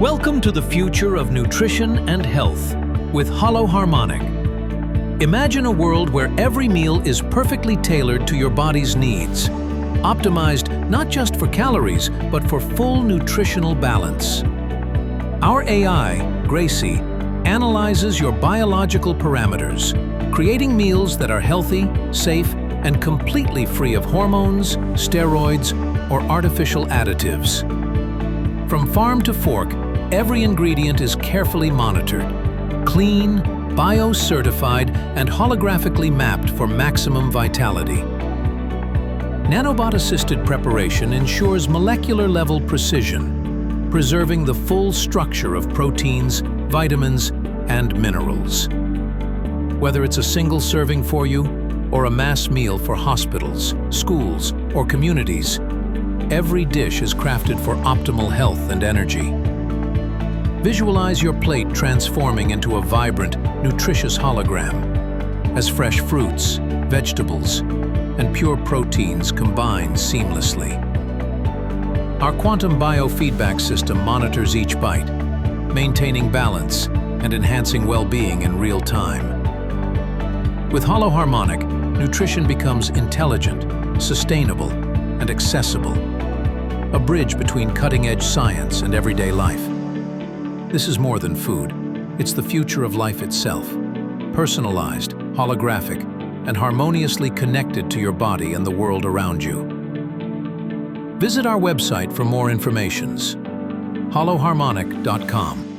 Welcome to the future of nutrition and health with HoloHarmoniq. Imagine a world where every meal is perfectly tailored to your body's needs, optimized not just for calories, but for full nutritional balance. Our AI, Gracy, analyzes your biological parameters, creating meals that are healthy, safe, and completely free of hormones, steroids, or artificial additives. From farm to fork, every ingredient is carefully monitored, clean, bio-certified, and holographically mapped for maximum vitality. Nanobot-assisted preparation ensures molecular-level precision, preserving the full structure of proteins, vitamins, and minerals. Whether it's a single serving for you or a mass meal for hospitals, schools, or communities, every dish is crafted for optimal health and energy. Visualize your plate transforming into a vibrant, nutritious hologram, as fresh fruits, vegetables, and pure proteins combine seamlessly. Our quantum biofeedback system monitors each bite, maintaining balance and enhancing well-being in real time. With HoloHarmoniq, nutrition becomes intelligent, sustainable, and accessible, a bridge between cutting-edge science and everyday life. This is more than food. It's the future of life itself, personalized, holographic, and harmoniously connected to your body and the world around you. Visit our website for more information: holoharmoniq.com.